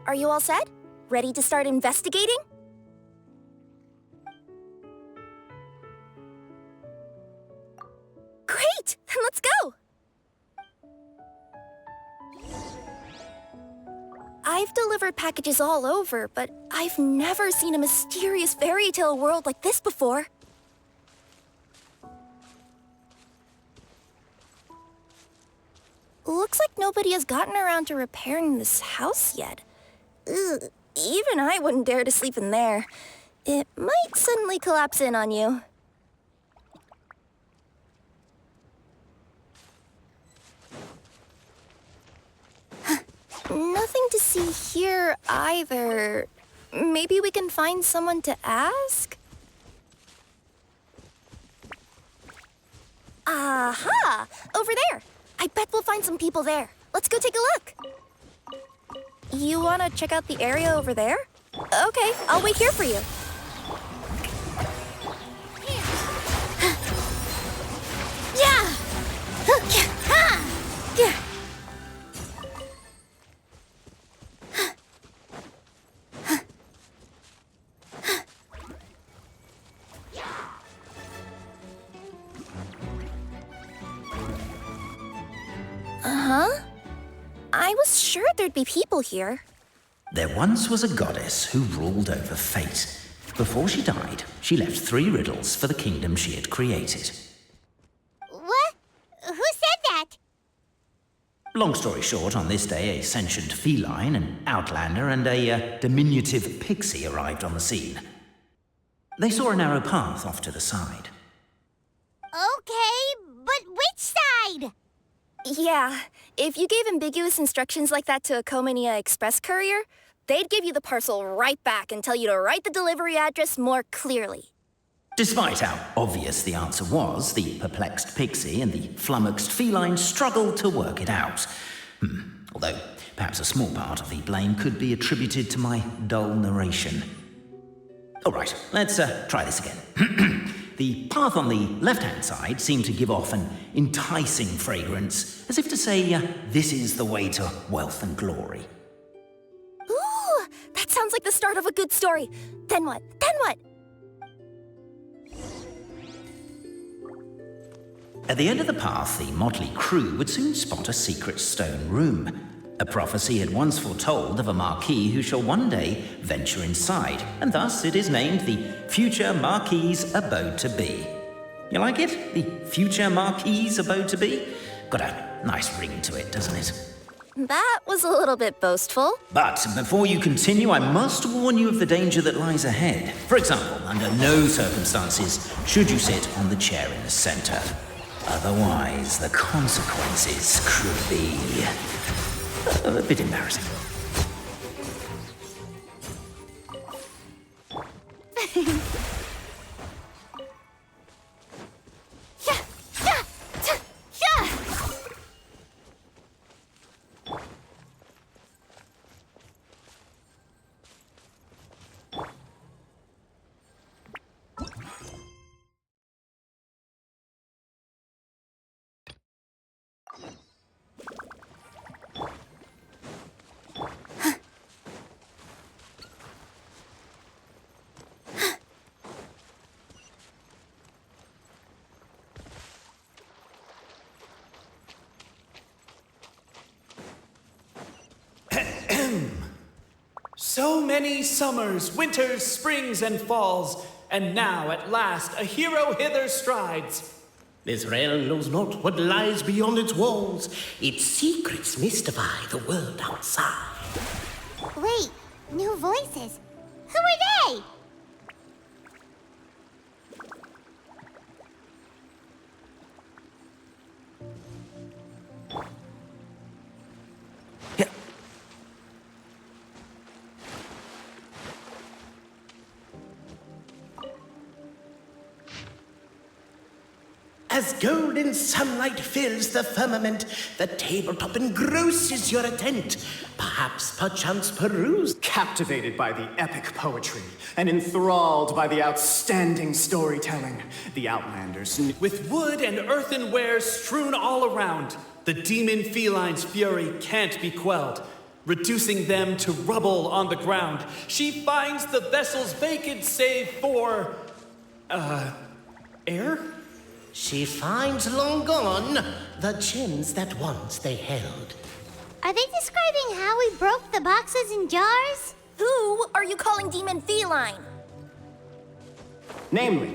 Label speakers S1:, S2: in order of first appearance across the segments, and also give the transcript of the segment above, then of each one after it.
S1: Are you all set? Ready to start investigating? Great! Then let's go! I've delivered packages all over, but I've never seen a mysterious fairy tale world like this before. Looks like nobody has gotten around to repairing this house yet. Ugh, even I wouldn't dare to sleep in there. It might suddenly collapse in on you. Nothing to see here either. Maybe we can find someone to ask? Aha! Over there! I bet we'll find some people there. Let's go take a look. You want to check out the area over there? Okay, I'll wait here for you. Huh? I was sure there'd be people here.
S2: There once was a goddess who ruled over fate. Before she died, she left 3 riddles for the kingdom she had created.
S3: What? Who said that?
S2: Long story short, on this day, a sentient feline, an outlander, and a diminutive pixie arrived on the scene. They saw a narrow path off to the side.
S3: Okay, but which side?
S1: Yeah, if you gave ambiguous instructions like that to a Comania Express courier, they'd give you the parcel right back and tell you to write the delivery address more clearly.
S2: Despite how obvious the answer was, the perplexed pixie and the flummoxed feline struggled to work it out. Although, perhaps a small part of the blame could be attributed to my dull narration. All right, let's try this again. The path on the left-hand side seemed to give off an enticing fragrance, as if to say, this is the way to wealth and glory.
S1: Ooh, that sounds like the start of a good story. Then what? Then what?
S2: At the end of the path, the motley crew would soon spot a secret stone room. A prophecy had once foretold of a marquis who shall one day venture inside, and thus it is named the future Marquis's abode to be. You like it? The future Marquis's abode to be? Got a nice ring to it, doesn't it?
S1: That was a little bit boastful.
S2: But before you continue, I must warn you of the danger that lies ahead. For example, under no circumstances should you sit on the chair in the center. Otherwise, the consequences could be a bit embarrassing.
S4: So many summers, winters, springs, and falls, and now at last a hero hither strides.
S5: This realm knows not what lies beyond its walls. Its secrets mystify the world outside.
S3: Wait, new voices. Who are they?
S5: As golden sunlight fills the firmament, the tabletop engrosses your attent. Perchance peruse.
S6: Captivated by the epic poetry and enthralled by the outstanding storytelling, the Outlanders.
S4: With wood and earthenware strewn all around, the demon feline's fury can't be quelled. reducing them to rubble on the ground. She finds the vessel's vacant save for... air?
S5: She finds long gone the gems that once they held.
S3: Are they describing how we broke the boxes and jars?
S1: Who are you calling Demon Feline?
S6: Namely,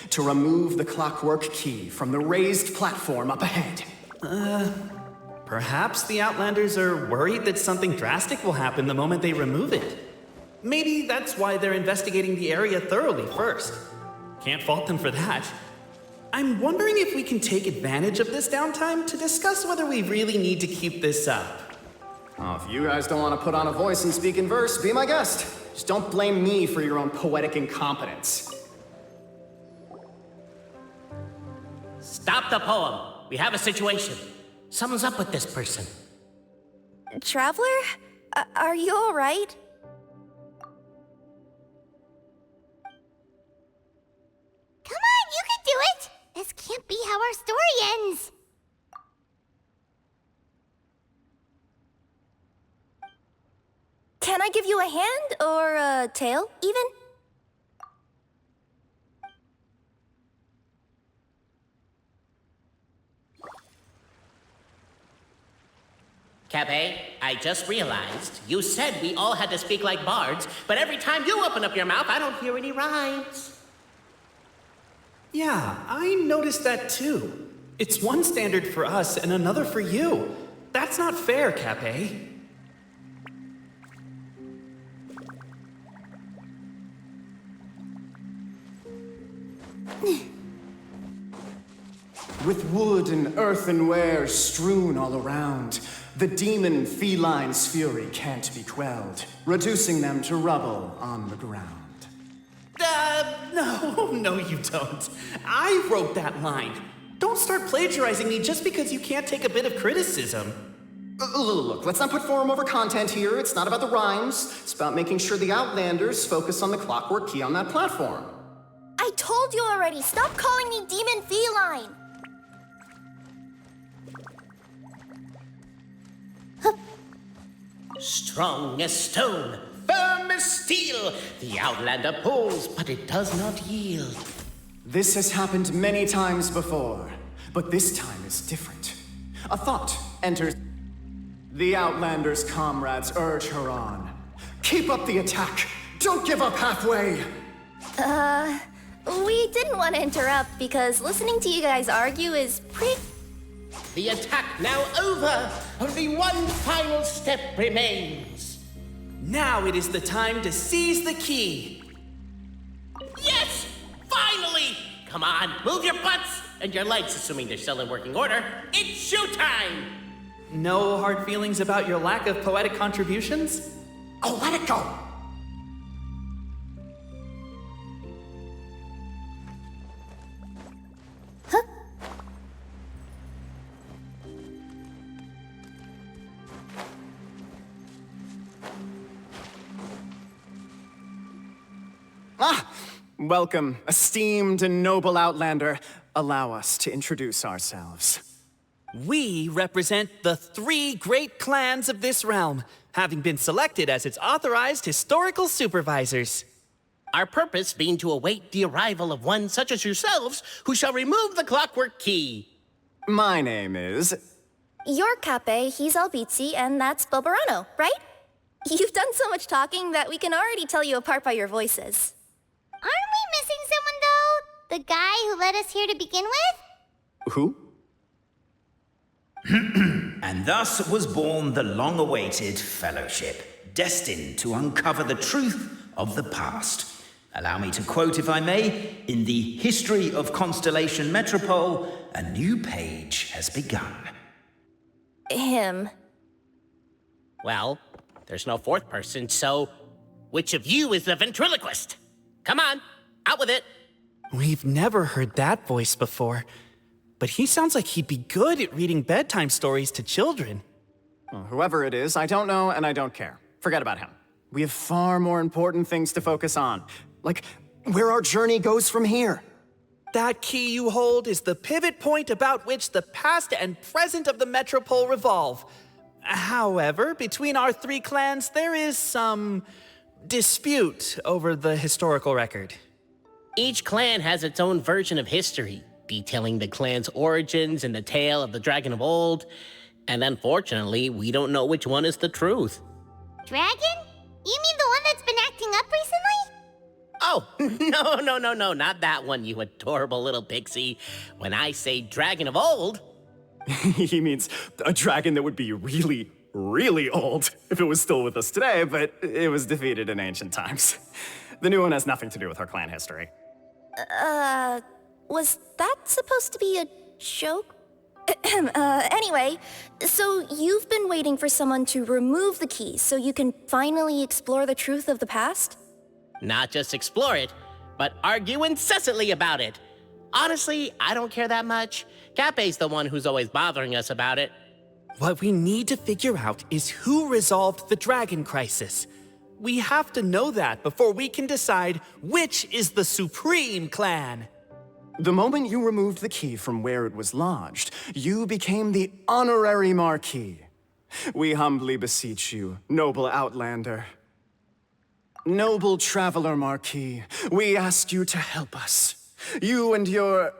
S6: to remove the clockwork key from the raised platform up ahead.
S4: Perhaps the Outlanders are worried that something drastic will happen the moment they remove it. Maybe that's why they're investigating the area thoroughly first. Can't fault them for that. I'm wondering if we can take advantage of this downtime to discuss whether we really need to keep this up.
S6: Oh, if you guys don't want to put on a voice and speak in verse, be my guest. Just don't blame me for your own poetic incompetence.
S5: Stop the poem. We have a situation. Something's up with this person.
S1: Traveler? Are you all right?
S3: Come on, you can do it! This can't be how our story ends.
S1: Can I give you a hand or a tail, even?
S5: Cape, I just realized you said we all had to speak like bards, but every time you open up your mouth, I don't hear any rhymes.
S4: Yeah, I noticed that too. It's one standard for us and another for you. That's not fair, Cape.
S6: With wood and earthenware strewn all around, the demon feline's fury can't be quelled, reducing them to rubble on the ground.
S4: No, you don't. I wrote that line. Don't start plagiarizing me just because you can't take a bit of criticism.
S6: Look, let's not put form over content here. It's not about the rhymes. It's about making sure the Outlanders focus on the clockwork key on that platform.
S1: I told you already, stop calling me Demon Feline!
S5: Strong as stone, firm as steel, the Outlander pulls, but it does not yield.
S6: This has happened many times before, but this time is different. A thought enters. The Outlander's comrades urge her on. Keep up the attack! Don't give up halfway!
S1: We didn't want to interrupt because listening to you guys argue is pretty...
S5: The attack now over. Only one final step remains.
S4: Now it is the time to seize the key.
S5: Yes! Finally! Come on, move your butts and your legs, assuming they're still in working order. It's showtime!
S4: No hard feelings about your lack of poetic contributions?
S6: Oh, let it go! Welcome, esteemed and noble Outlander. Allow us to introduce ourselves.
S4: We represent the 3 great clans of this realm, having been selected as its authorized historical supervisors.
S5: Our purpose being to await the arrival of one such as yourselves who shall remove the clockwork key.
S6: My name is...
S1: You're Cape, he's Albizzi, and that's Bobarano, right? You've done so much talking that we can already tell you apart by your voices.
S3: Aren't we missing someone, though? The guy who led us here to begin with?
S6: Who?
S2: And thus was born the long-awaited fellowship, destined to uncover the truth of the past. Allow me to quote, if I may, in the history of Constellation Metropole, a new page has begun.
S1: Him.
S5: Well, there's no fourth person, so which of you is the ventriloquist? Come on, out with it.
S4: We've never heard that voice before, but he sounds like he'd be good at reading bedtime stories to children.
S6: Well, whoever it is, I don't know and I don't care. Forget about him. We have far more important things to focus on, like where our journey goes from here.
S4: That key you hold is the pivot point about which the past and present of the Metropole revolve. However, between our three clans, there is some dispute over the historical record.
S5: Each clan has its own version of history, detailing the clan's origins and the tale of the dragon of old. And unfortunately, we don't know which one is the truth.
S3: Dragon? You mean the one that's been acting up recently?
S5: Oh, no, not that one, you adorable little pixie. When I say dragon of old,
S6: He means a dragon that would be really, really old if it was still with us today, but it was defeated in ancient times. The new one has nothing to do with our clan history.
S1: Was that supposed to be a joke? Anyway, so you've been waiting for someone to remove the key so you can finally explore the truth of the past?
S5: not just explore it, but argue incessantly about it. Honestly, I don't care that much. Cape's the one who's always bothering us about it.
S4: What we need to figure out is who resolved the dragon crisis. We have to know that before we can decide which is the supreme clan.
S6: The moment you removed the key from where it was lodged, you became the honorary Marquis. We humbly beseech you, noble Outlander. Noble Traveler Marquis, we ask you to help us. You and your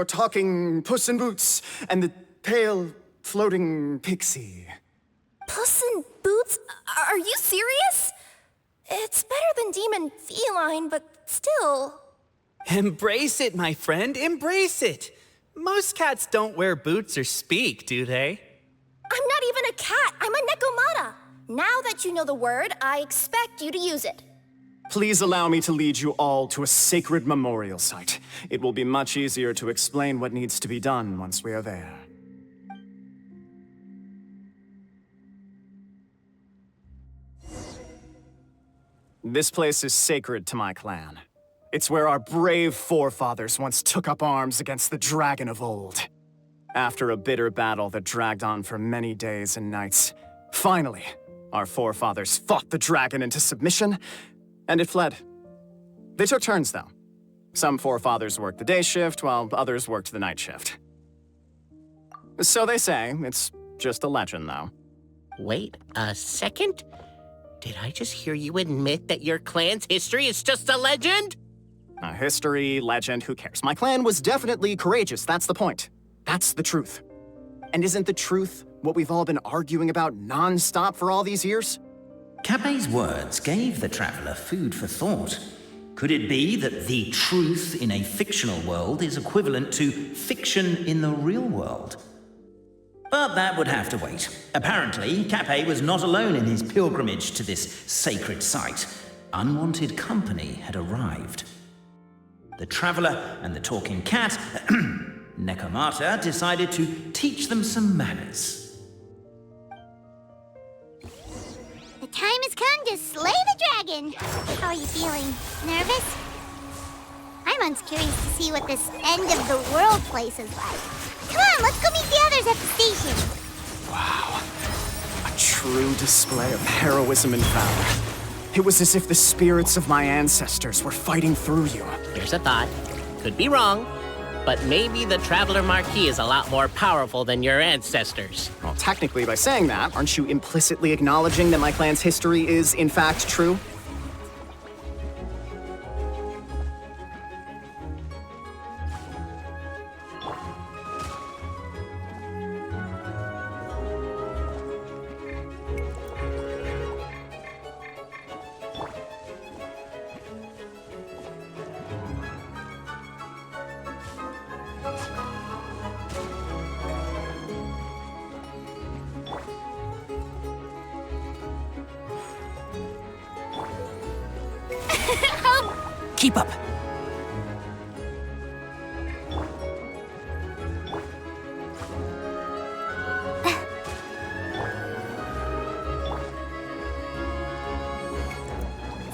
S6: talking Puss in Boots and the pale floating pixie.
S1: Puss in Boots? Are you serious? It's better than demon feline, but still.
S4: Embrace it, my friend, embrace it. Most cats don't wear boots or speak, do they?
S1: I'm not even a cat, I'm a Nekomata. Now that you know the word, I expect you to use it.
S6: Please allow me to lead you all to a sacred memorial site. It will be much easier to explain what needs to be done once we are there. This place is sacred to my clan. It's where our brave forefathers once took up arms against the dragon of old. After a bitter battle that dragged on for many days and nights, finally, our forefathers fought the dragon into submission, and it fled. They took turns, though. Some forefathers worked the day shift, while others worked the night shift. So they say. It's just a legend, though.
S5: Wait a second? Did I just hear you admit that your clan's history is just a legend?
S6: History, legend, who cares? My clan was definitely courageous, that's the point. That's the truth. And isn't the truth what we've all been arguing about non-stop for all these years?
S2: Cape's words gave the traveler food for thought. Could it be that the truth in a fictional world is equivalent to fiction in the real world? But that would have to wait. Apparently, Cape was not alone in his pilgrimage to this sacred site. Unwanted company had arrived. The traveler and the talking cat, Nekomata, decided to teach them some manners.
S3: The time has come to slay the dragon. How are you feeling? Nervous? I'm once curious to see what this end of the world place is like. Come on, let's go meet the others at the station.
S6: Wow. A true display of heroism and valor. It was as if the spirits of my ancestors were fighting through you.
S5: Here's a thought. Could be wrong, but maybe the Traveler Marquis is a lot more powerful than your ancestors.
S6: Well, technically, by saying that, aren't you implicitly acknowledging that my clan's history is, in fact, true?
S2: Keep up!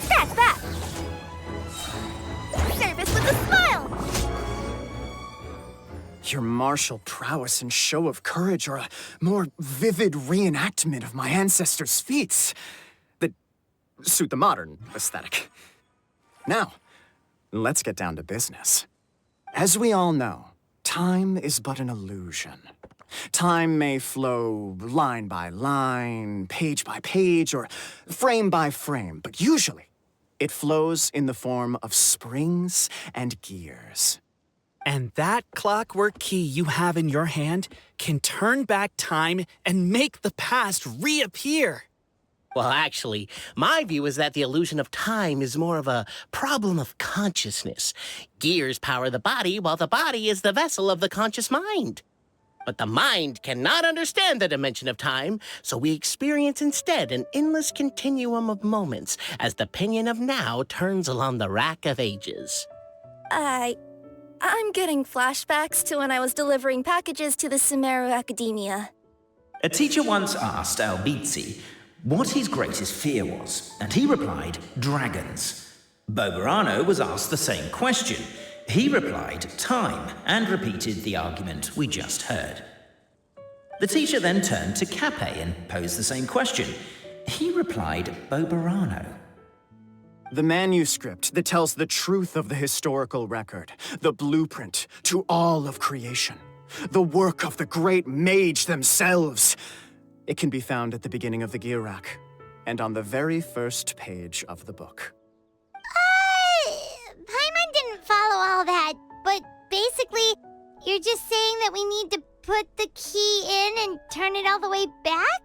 S1: That's that! Service with a smile!
S6: Your martial prowess and show of courage are a more vivid reenactment of my ancestors' feats that suit the modern aesthetic. Now, let's get down to business. As we all know, time is but an illusion. Time may flow line by line, page by page, or frame by frame, but usually it flows in the form of springs and gears.
S4: And that clockwork key you have in your hand can turn back time and make the past reappear.
S5: Well, actually, my view is that the illusion of time is more of a problem of consciousness. Gears power the body, while the body is the vessel of the conscious mind. But the mind cannot understand the dimension of time, so we experience instead an endless continuum of moments as the pinion of now turns along the rack of ages.
S1: I'm getting flashbacks to when I was delivering packages to the Sumeru Academia.
S2: A teacher once asked Albizzi what his greatest fear was, and he replied, dragons. Boberano was asked the same question. He replied, time, and repeated the argument we just heard. The teacher then turned to Cape and posed the same question. He replied, Boberano.
S6: The manuscript that tells the truth of the historical record, the blueprint to all of creation, the work of the great mage themselves. It can be found at the beginning of the gear rack, and on the very first page of the book.
S3: Paimon didn't follow all that, but basically, you're just saying that we need to put the key in and turn it all the way back?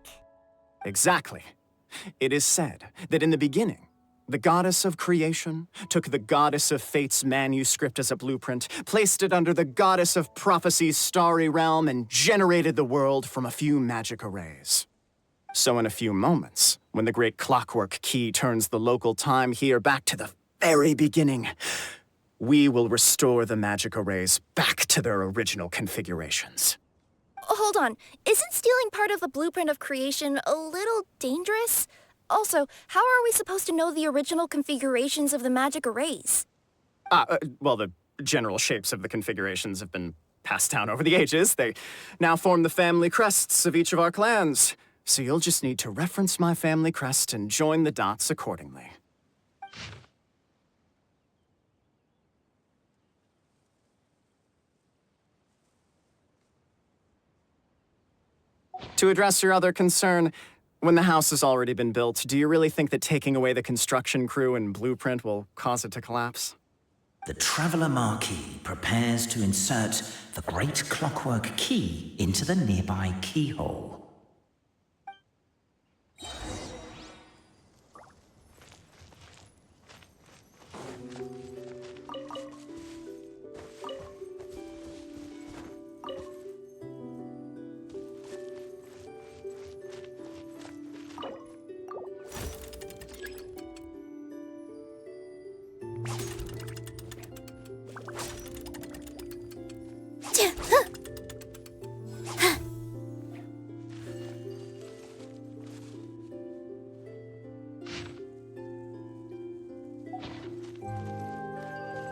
S6: Exactly. It is said that in the beginning, the goddess of creation took the goddess of fate's manuscript as a blueprint, placed it under the goddess of prophecy's starry realm, and generated the world from a few magic arrays. So in a few moments, when the great clockwork key turns the local time here back to the very beginning, we will restore the magic arrays back to their original configurations.
S1: Hold on, isn't stealing part of the blueprint of creation a little dangerous? Also, how are we supposed to know the original configurations of the magic arrays?
S6: Well, the general shapes of the configurations have been passed down over the ages. They now form the family crests of each of our clans. So you'll just need to reference my family crest and join the dots accordingly. To address your other concern, when the house has already been built, do you really think that taking away the construction crew and blueprint will cause it to collapse?
S2: The Traveller Marquis prepares to insert the great clockwork key into the nearby keyhole.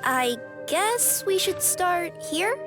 S1: I guess we should start here?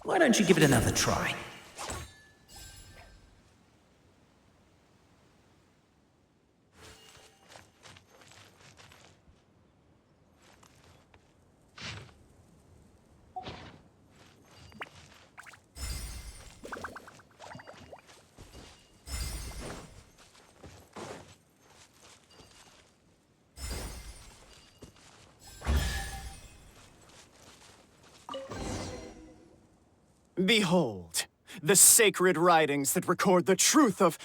S2: Why don't you give it another try?
S6: Behold, the sacred writings that record the truth of...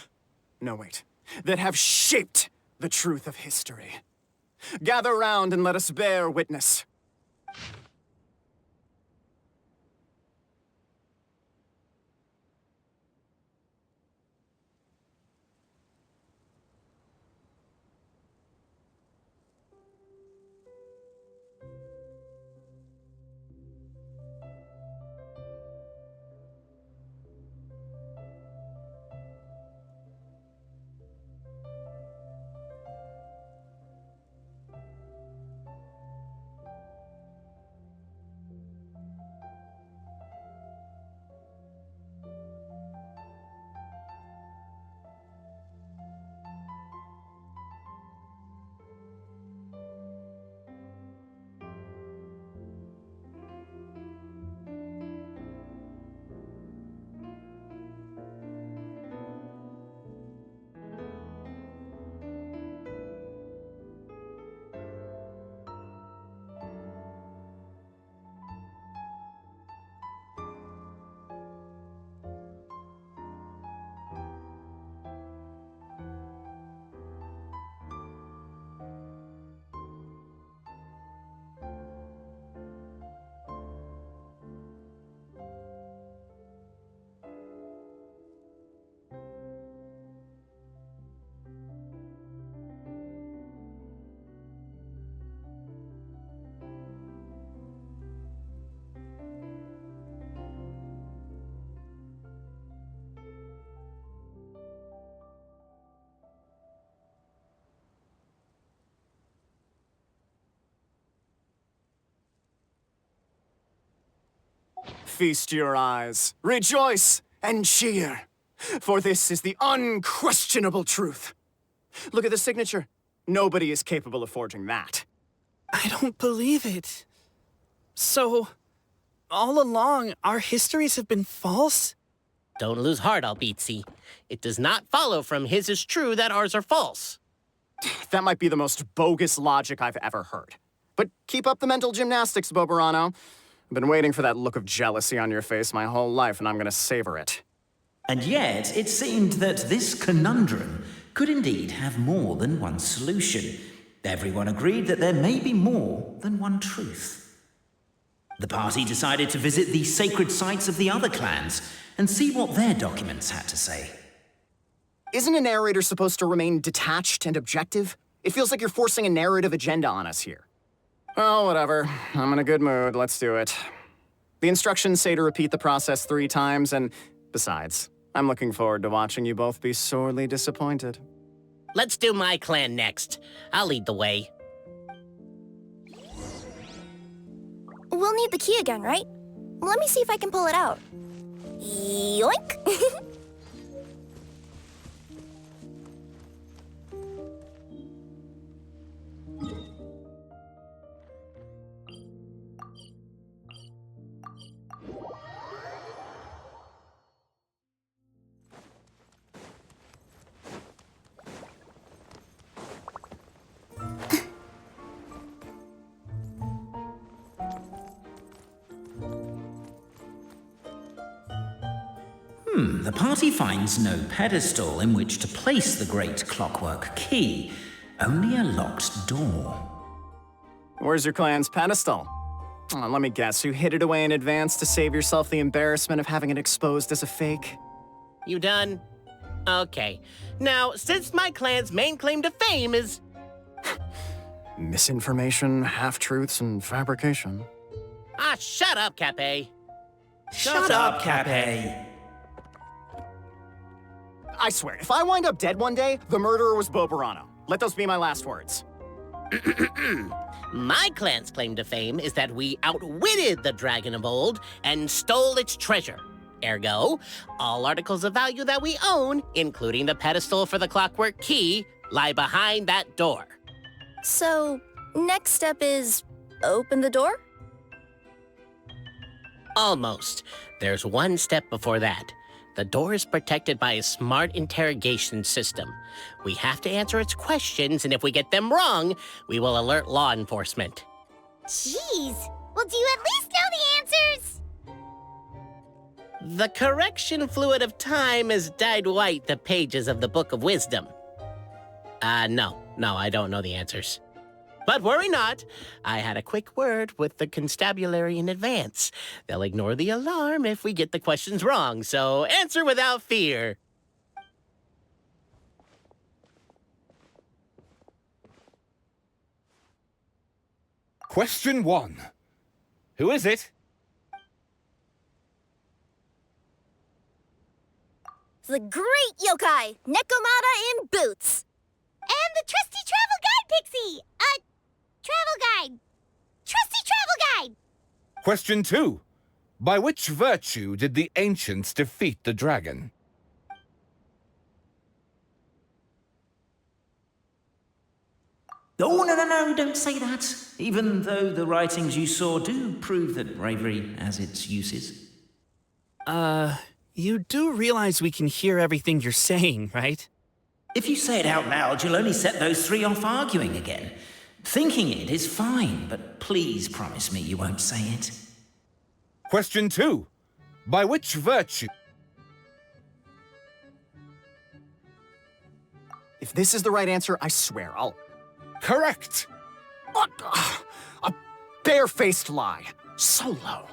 S6: No, wait. That have shaped the truth of history. Gather round and let us bear witness. Feast your eyes, rejoice, and cheer, for this is the unquestionable truth. Look at the signature. Nobody is capable of forging that.
S4: I don't believe it. So, all along, our histories have been false?
S5: Don't lose heart, Albizzi. It does not follow from his is true that ours are false.
S6: That might be the most bogus logic I've ever heard. But keep up the mental gymnastics, Boberano. I've been waiting for that look of jealousy on your face my whole life, and I'm gonna savor it.
S2: And yet, it seemed that this conundrum could indeed have more than one solution. Everyone agreed that there may be more than one truth. The party decided to visit the sacred sites of the other clans and see what their documents had to say.
S6: Isn't a narrator supposed to remain detached and objective? It feels like you're forcing a narrative agenda on us here. Oh, whatever. I'm in a good mood. Let's do it. The instructions say to repeat the process 3 times, and besides, I'm looking forward to watching you both be sorely disappointed.
S5: Let's do my clan next. I'll lead the way.
S1: We'll need the key again, right? Let me see if I can pull it out. Yoink!
S2: The party finds no pedestal in which to place the great clockwork key, only a locked door.
S6: Where's your clan's pedestal? Oh, let me guess, you hid it away in advance to save yourself the embarrassment of having it exposed as a fake?
S5: You done? Okay. Now, since my clan's main claim to fame is...
S6: Misinformation, half-truths, and fabrication.
S5: Ah, shut up, Cape.
S2: Shut up, Cape.
S6: I swear, if I wind up dead one day, the murderer was Boberano. Let those be my last words.
S5: My clan's claim to fame is that we outwitted the Dragon of Old and stole its treasure. Ergo, all articles of value that we own, including the pedestal for the clockwork key, lie behind that door.
S1: So, next step is open the door?
S5: Almost. There's one step before that. The door is protected by a smart interrogation system. We have to answer its questions, and if we get them wrong, we will alert law enforcement.
S3: Jeez. Well, do you at least know the answers?
S5: The correction fluid of time has dyed white the pages of the Book of Wisdom. No, I don't know the answers. But worry not, I had a quick word with the constabulary in advance. They'll ignore the alarm if we get the questions wrong, so answer without fear.
S7: Question 1. Who is it?
S1: The great yokai, Nekomata in boots.
S3: And the trusty travel guide, Pixie! Travel guide! Trusty travel guide!
S7: Question 2. By which virtue did the ancients defeat the dragon?
S2: Oh, no, don't say that. Even though the writings you saw do prove that bravery has its uses.
S4: You do realize we can hear everything you're saying, right?
S2: If you say it out loud, you'll only set those three off arguing again. Thinking it is fine, but please promise me you won't say it.
S7: Question 2. By which virtue...
S6: If this is the right answer, I swear I'll...
S7: Correct!
S6: A barefaced lie. So low.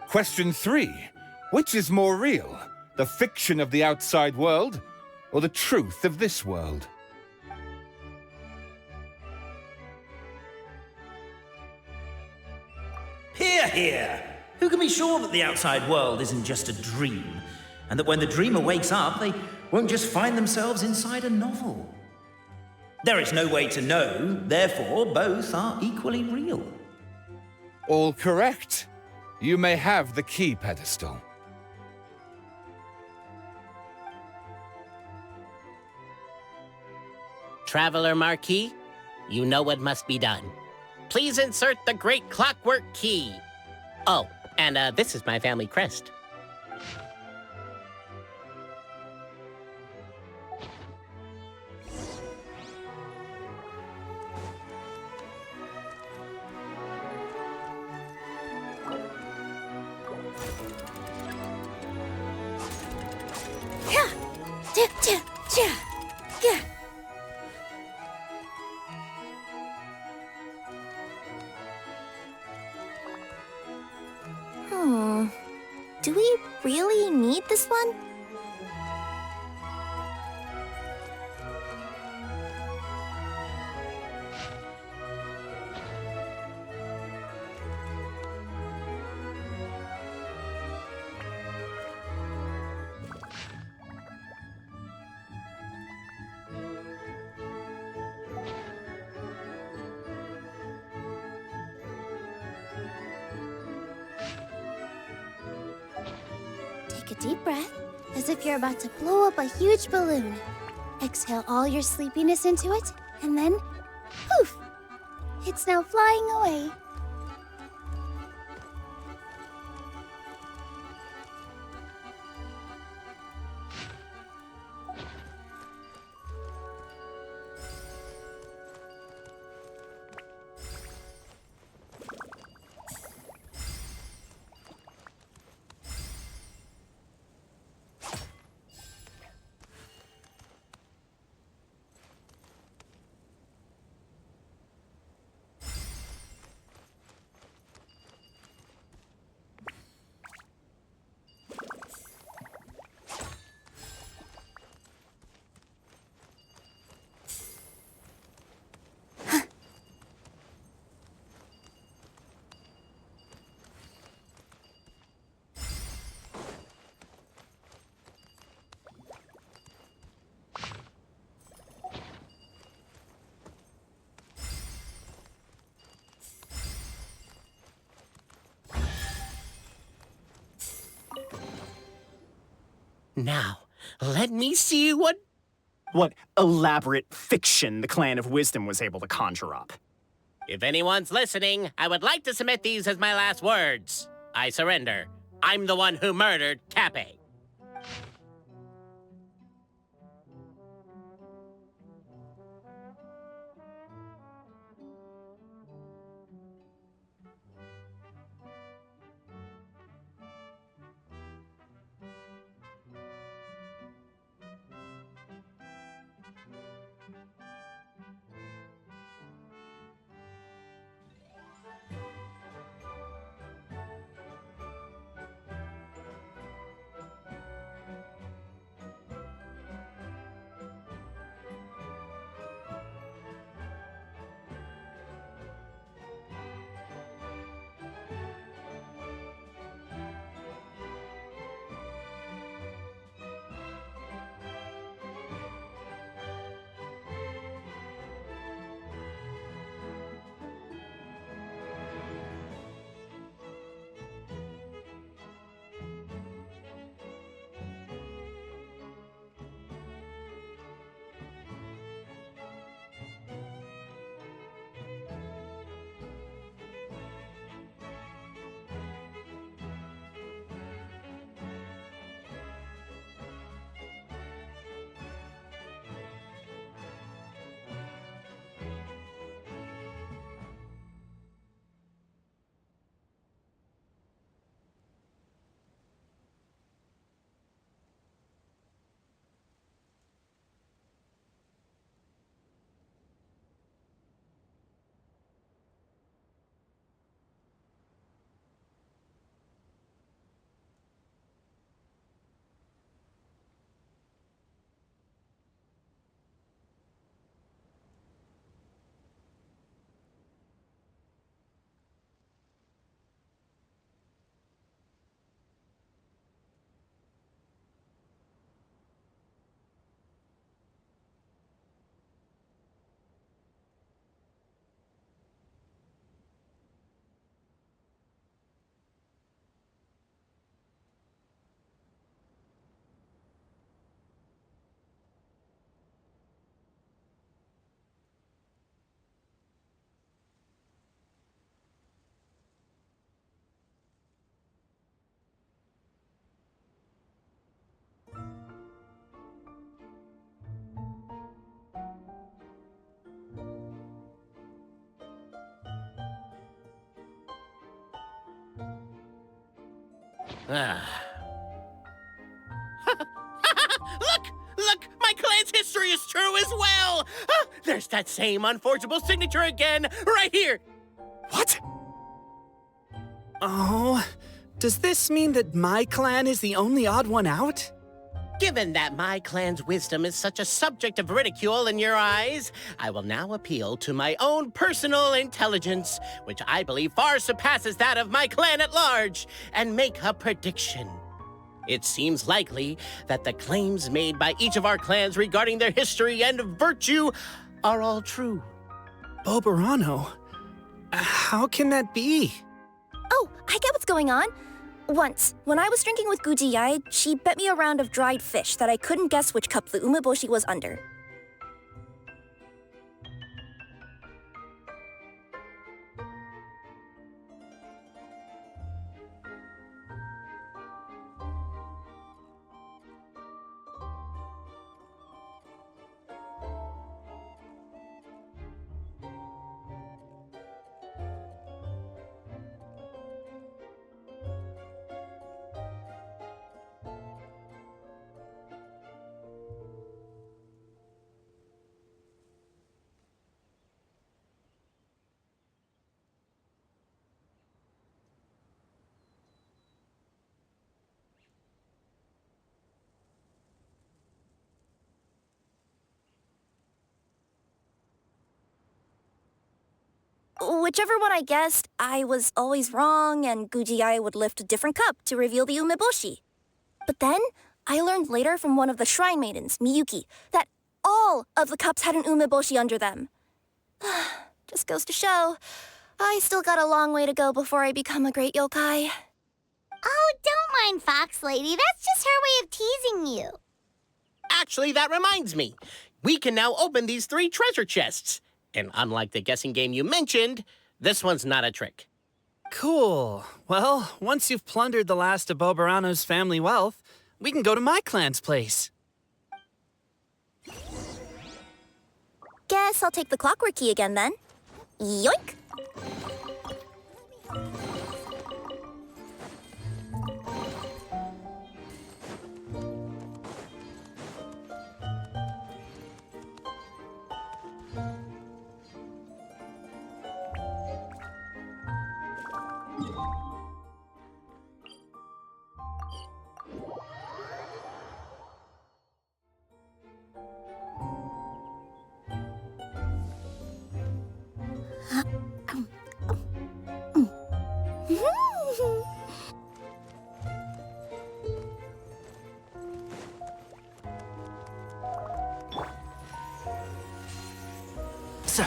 S7: Question 3. Which is more real? The fiction of the outside world, or the truth of this world?
S2: Hear, hear! Who can be sure that the outside world isn't just a dream, and that when the dreamer wakes up, they won't just find themselves inside a novel? There is no way to know, therefore both are equally real.
S7: All correct. You may have the key pedestal.
S5: Traveler Marquis, you know what must be done. Please insert the great clockwork key. Oh, and this is my family crest.
S1: Do we really need this one? Take a deep breath, as if you're about to blow up a huge balloon. Exhale all your sleepiness into it, and then, poof! It's now flying away.
S5: Now, let me see what
S6: elaborate fiction the Clan of Wisdom was able to conjure up.
S5: If anyone's listening, I would like to submit these as my last words. I surrender. I'm the one who murdered Tappe. Look! My clan's history is true as well! There's that same unforgeable signature again, right here!
S4: What? Oh, does this mean that my clan is the only odd one out?
S5: Given that my clan's wisdom is such a subject of ridicule in your eyes, I will now appeal to my own personal intelligence, which I believe far surpasses that of my clan at large, and make a prediction. It seems likely that the claims made by each of our clans regarding their history and virtue are all true.
S4: Bobarano? How can that be?
S1: Oh, I get what's going on. Once, when I was drinking with Gujiyai, she bet me a round of dried fish that I couldn't guess which cup the umeboshi was under. Whichever one I guessed, I was always wrong, and Gujiyai would lift a different cup to reveal the umeboshi. But then, I learned later from one of the shrine maidens, Miyuki, that all of the cups had an umeboshi under them. Just goes to show, I still got a long way to go before I become a great yokai.
S3: Oh, don't mind Fox Lady. That's just her way of teasing you.
S5: Actually, that reminds me. We can now open these 3 treasure chests. And unlike the guessing game you mentioned, this one's not a trick.
S4: Cool. Well, once you've plundered the last of Bobarano's family wealth, we can go to my clan's place.
S1: Guess I'll take the clockwork key again then. Yoink!
S4: Sir.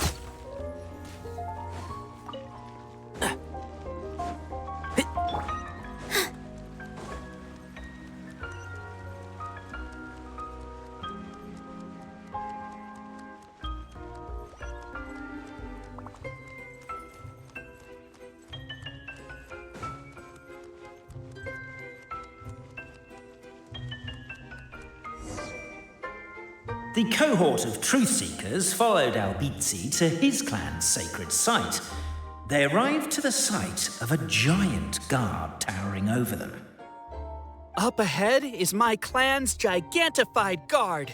S2: The cohort of truth seekers followed Albizzi to his clan's sacred site. They arrived to the site of a giant guard towering over them.
S4: Up ahead is my clan's gigantified guard.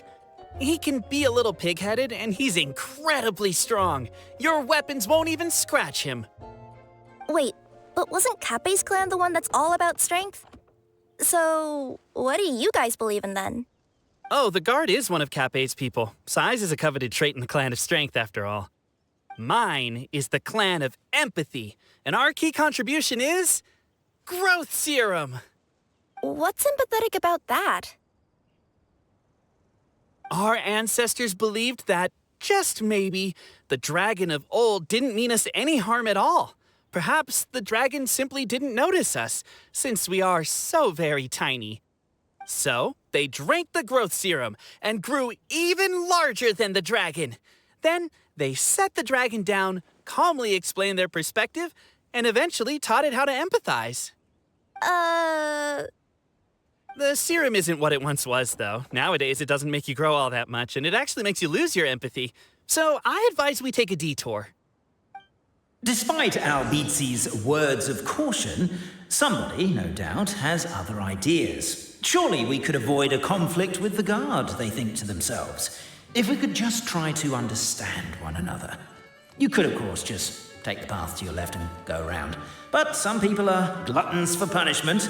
S4: He can be a little pig-headed, and he's incredibly strong. Your weapons won't even scratch him.
S1: Wait, but wasn't Kappei's clan the one that's all about strength? So, what do you guys believe in then?
S4: Oh, the guard is one of Kappei's people. Size is a coveted trait in the clan of strength, after all. Mine is the clan of empathy, and our key contribution is growth serum.
S1: What's sympathetic about that?
S4: Our ancestors believed that, just maybe, the dragon of old didn't mean us any harm at all. Perhaps the dragon simply didn't notice us, since we are so very tiny. So, they drank the growth serum and grew even larger than the dragon. Then, they set the dragon down, calmly explained their perspective, and eventually taught it how to empathize. The serum isn't what it once was, though. Nowadays, it doesn't make you grow all that much, and it actually makes you lose your empathy. So, I advise we take a detour.
S2: Despite Albizzi's words of caution, Somebody, no doubt, has other ideas. Surely we could avoid a conflict with the guard, they think to themselves, if we could just try to understand one another. You could, of course, just take the path to your left and go around. But some people are gluttons for punishment.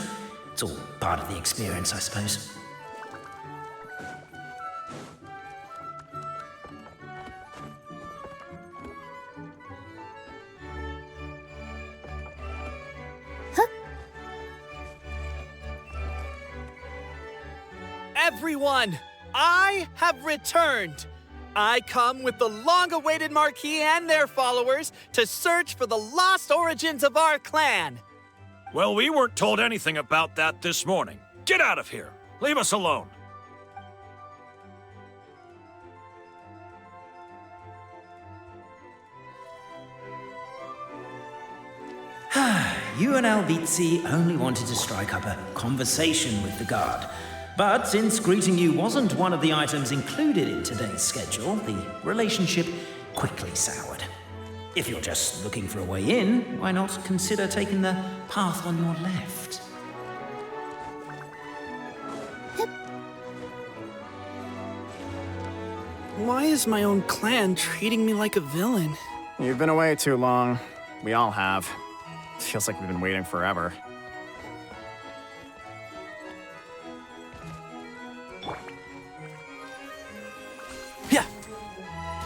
S2: It's all part of the experience, I suppose.
S4: Everyone, I have returned. I come with the long-awaited Marquis and their followers to search for the lost origins of our clan.
S8: Well, we weren't told anything about that this morning. Get out of here. Leave us alone.
S2: You and Albizzi only wanted to strike up a conversation with the guard. But since greeting you wasn't one of the items included in today's schedule, the relationship quickly soured. If you're just looking for a way in, why not consider taking the path on your left?
S4: Why is my own clan treating me like a villain?
S6: You've been away too long. We all have. Feels like we've been waiting forever.
S4: Yeah.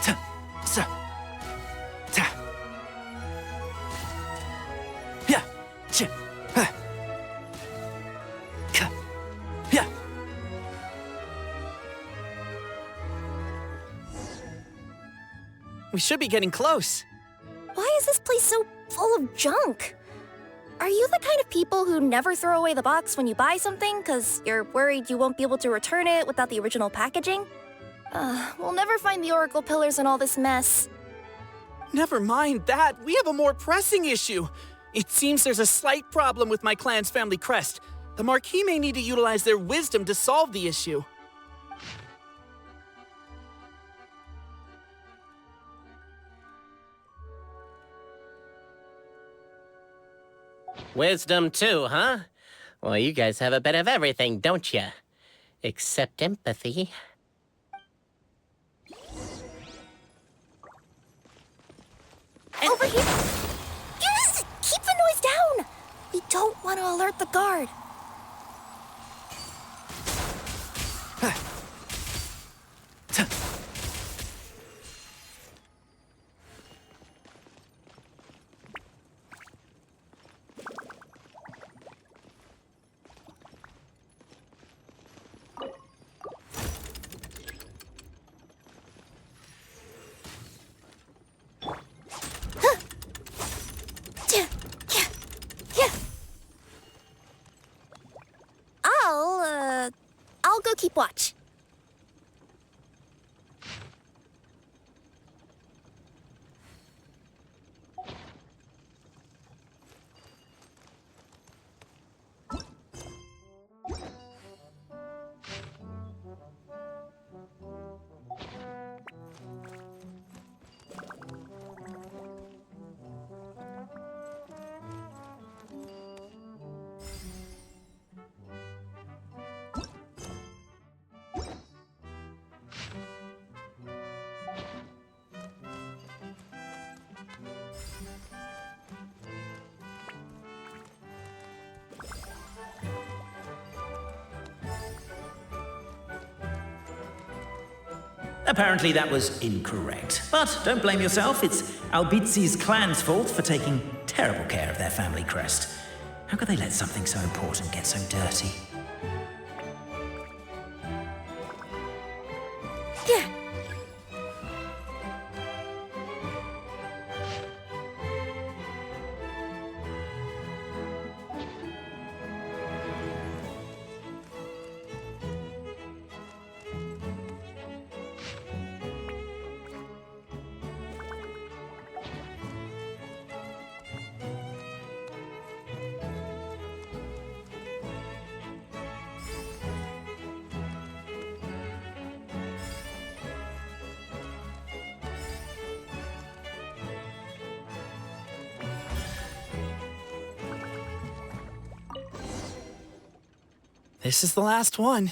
S4: Ta. Sa. Ta. Yeah. Ch. Ha. Ka. Yeah. We should be getting close.
S1: Why is this place so full of junk? Are you the kind of people who never throw away the box when you buy something because you're worried you won't be able to return it without the original packaging? We'll never find the Oracle Pillars in all this mess.
S4: Never mind that. We have a more pressing issue. It seems there's a slight problem with my clan's family crest. The Marquis may need to utilize their wisdom to solve the issue.
S5: Wisdom too, huh? Well, you guys have a bit of everything, don't you? Except empathy.
S1: Over here! Yes! Keep the noise down! We don't want to alert the guard. I'll go keep watch.
S2: Apparently that was incorrect. But don't blame yourself, it's Albizzi's clan's fault for taking terrible care of their family crest. How could they let something so important get so dirty?
S1: Yeah.
S4: This is the last one.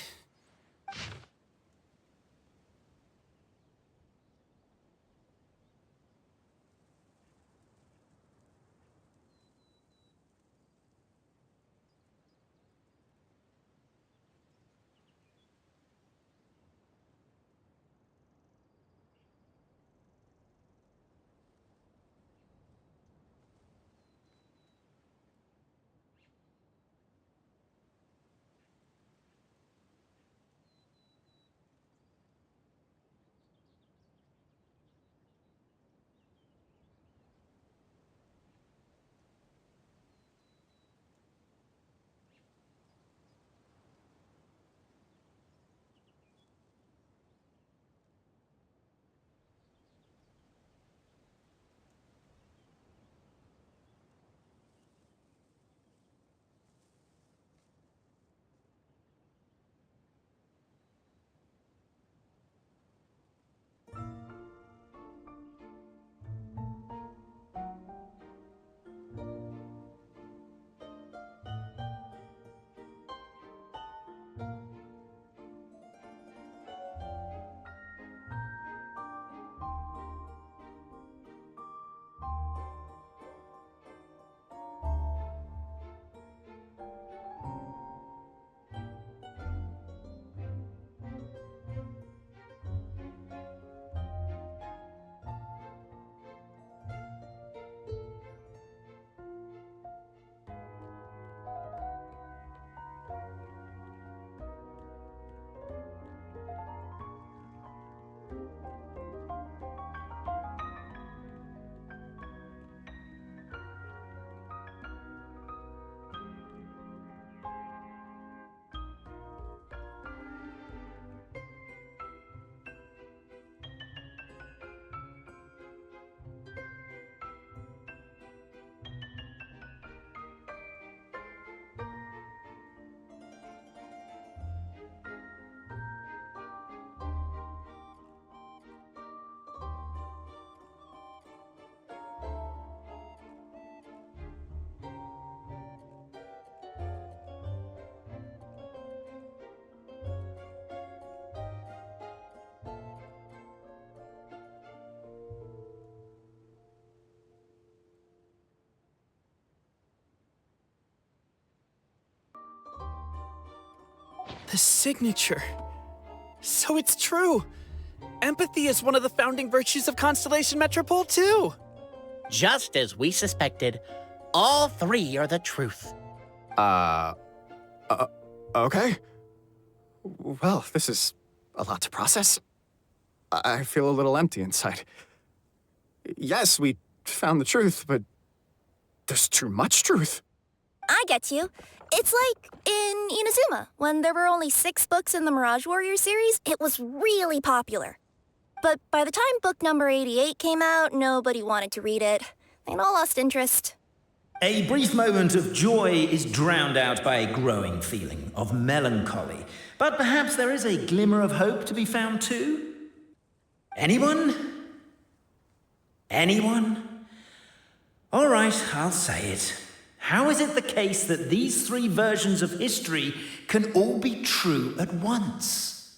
S4: The signature. So it's true. Empathy is one of the founding virtues of Constellation Metropole, too.
S5: Just as we suspected, all three are the truth.
S6: Okay. Well, this is a lot to process. I feel a little empty inside. Yes, we found the truth, but there's too much truth.
S1: I get you. It's like in Inazuma, when there were only 6 books in the Mirage Warrior series, it was really popular. But by the time book number 88 came out, nobody wanted to read it. They'd all lost interest.
S2: A brief moment of joy is drowned out by a growing feeling of melancholy. But perhaps there is a glimmer of hope to be found too? Anyone? Anyone? All right, I'll say it. How is it the case that these 3 versions of history can all be true at once?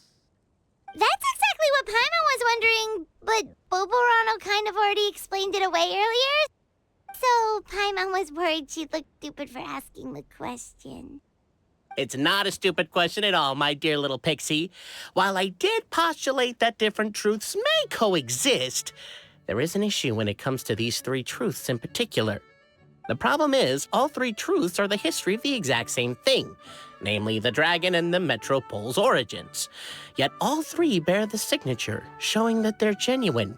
S3: That's exactly what Paimon was wondering, but Boborano kind of already explained it away earlier. So Paimon was worried she'd look stupid for asking the question.
S5: It's not a stupid question at all, my dear little pixie. While I did postulate that different truths may coexist, there is an issue when it comes to these 3 truths in particular. The problem is, all 3 truths are the history of the exact same thing, namely the dragon and the Metropole's origins. Yet all 3 bear the signature, showing that they're genuine.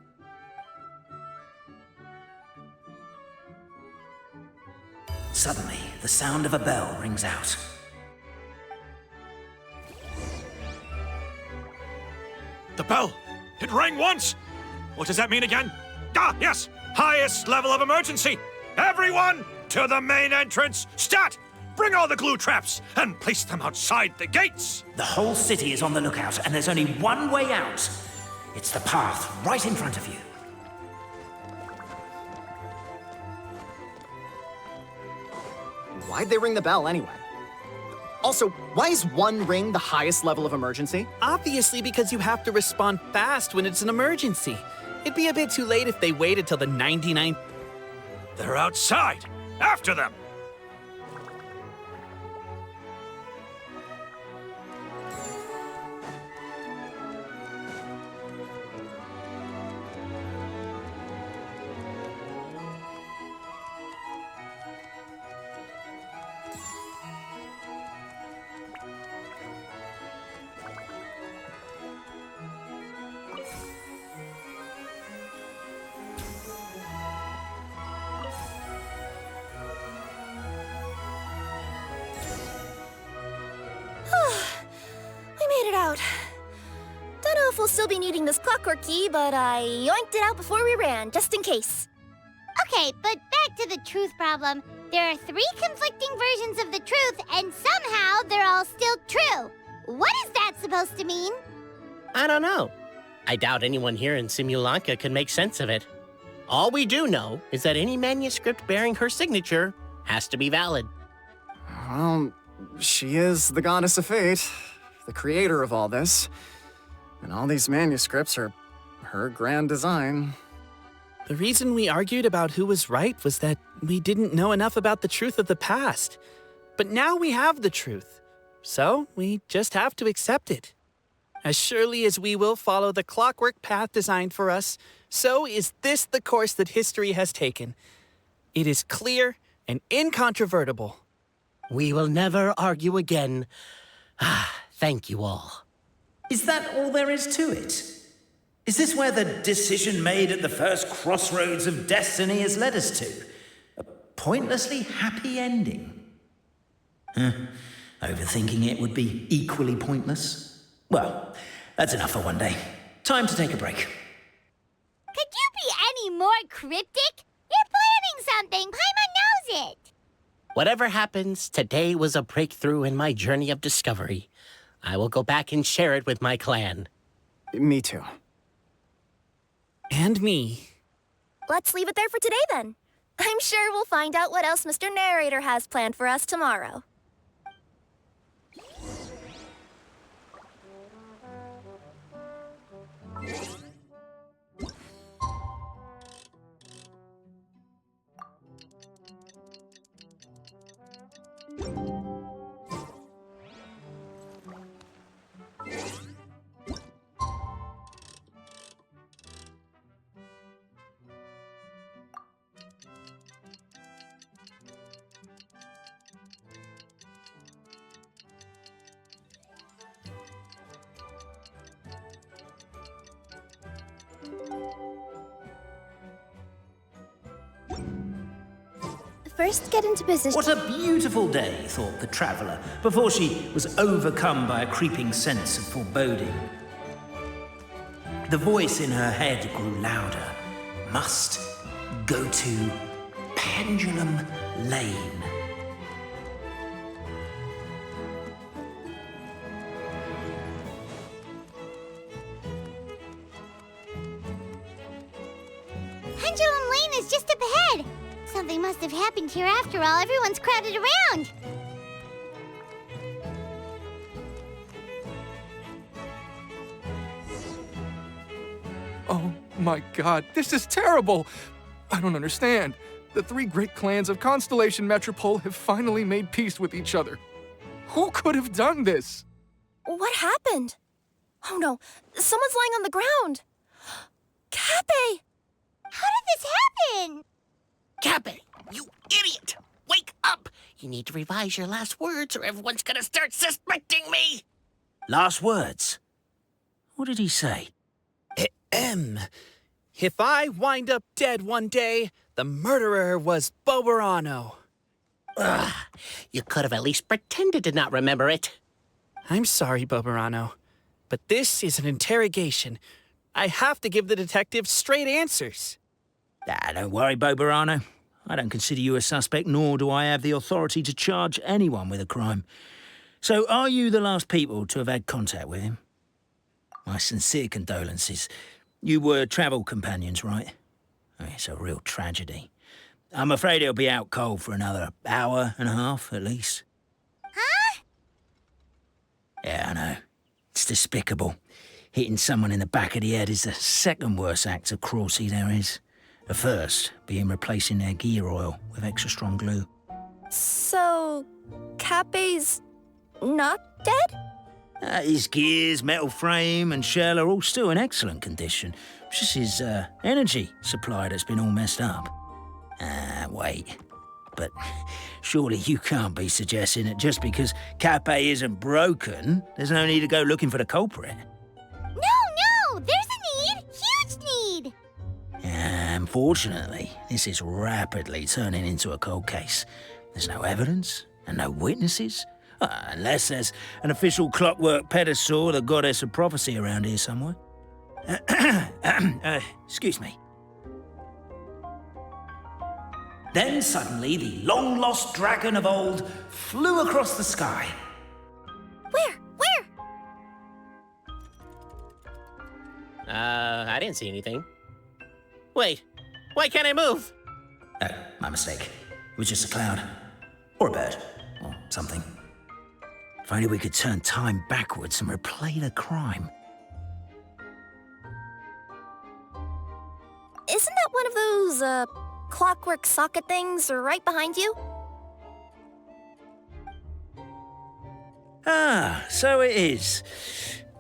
S2: Suddenly, the sound of a bell rings out.
S8: The bell! It rang once! What does that mean again? Ah, yes! Highest level of emergency! Everyone, to the main entrance! Stat! Bring all the glue traps and place them outside the gates!
S2: The whole city is on the lookout, and there's only one way out. It's the path right in front of you.
S6: Why'd they ring the bell anyway? Also, why is one ring the highest level of emergency?
S4: Obviously because you have to respond fast when it's an emergency. It'd be a bit too late if they waited till the 99th.
S8: They're outside! After them!
S1: It out. Don't know if we'll still be needing this clockwork key, but I yoinked it out before we ran, just in case.
S3: Okay, but back to the truth problem. There are 3 conflicting versions of the truth, and somehow they're all still true. What is that supposed to mean?
S5: I don't know. I doubt anyone here in Simulanka can make sense of it. All we do know is that any manuscript bearing her signature has to be valid.
S6: Well, she is the goddess of fate, the creator of all this. And all these manuscripts are her grand design.
S4: The reason we argued about who was right was that we didn't know enough about the truth of the past. But now we have the truth. So we just have to accept it. As surely as we will follow the clockwork path designed for us, so is this the course that history has taken. It is clear and incontrovertible.
S5: We will never argue again. Thank you all.
S2: Is that all there is to it? Is this where the decision made at the first crossroads of destiny has led us to? A pointlessly happy ending? Overthinking it would be equally pointless. Well, that's enough for one day. Time to take a break.
S3: Could you be any more cryptic? You're planning something. Paimon knows it.
S5: Whatever happens, today was a breakthrough in my journey of discovery. I will go back and share it with my clan.
S6: Me too.
S4: And me.
S1: Let's leave it there for today, then. I'm sure we'll find out what else Mr. Narrator has planned for us tomorrow. First, get into position.
S2: What a beautiful day, thought the traveller, before she was overcome by a creeping sense of foreboding. The voice in her head grew louder. Must go to Pendulum Lane.
S3: Pendulum Lane is just up ahead. Something must have happened here after all. Everyone's crowded around.
S9: Oh my god, this is terrible! I don't understand. The 3 great clans of Constellation Metropole have finally made peace with each other. Who could have done this?
S1: What happened? Oh no, someone's lying on the ground. Cappe!
S3: How did this happen?
S5: Cappe, you idiot! Wake up! You need to revise your last words or everyone's gonna start suspecting me!
S2: Last words? What did he say?
S4: If I wind up dead one day, the murderer was Boberano.
S5: Ugh, you could have at least pretended to not remember it.
S4: I'm sorry, Boberano, but this is an interrogation. I have to give the detective straight answers.
S2: Don't worry, Boberano. I don't consider you a suspect, nor do I have the authority to charge anyone with a crime. So, are you the last people to have had contact with him? My sincere condolences. You were travel companions, right? It's a real tragedy. I'm afraid he'll be out cold for another hour and a half, at least.
S3: Huh?
S2: Yeah, I know. It's despicable. Hitting someone in the back of the head is the second worst act of cruelty there is. The first being replacing their gear oil with extra strong glue.
S1: So, Kappei's not dead?
S2: His gears, metal frame and shell are all still in excellent condition. It's just his energy supply that's been all messed up. Wait. But surely you can't be suggesting that just because Kappei isn't broken, there's no need to go looking for the culprit.
S3: No! There's a need! Huge need!
S2: Unfortunately, this is rapidly turning into a cold case. There's no evidence and no witnesses. Unless there's an official clockwork pedestal, the goddess of prophecy around here somewhere. Excuse me. Then suddenly the long-lost dragon of old flew across the sky.
S1: Where?
S5: I didn't see anything. Wait, why can't I move?
S2: Oh, my mistake. It was just a cloud. Or a bird. Or something. If only we could turn time backwards and replay the crime.
S1: Isn't that one of those, clockwork socket things right behind you?
S2: So it is.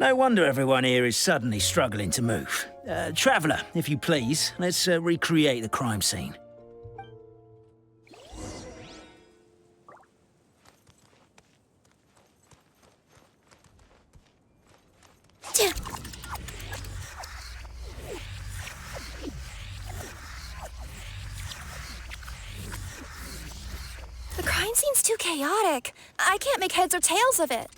S2: No wonder everyone here is suddenly struggling to move. Traveller, if you please, let's recreate the crime scene.
S1: The crime scene's too chaotic. I can't make heads or tails of it.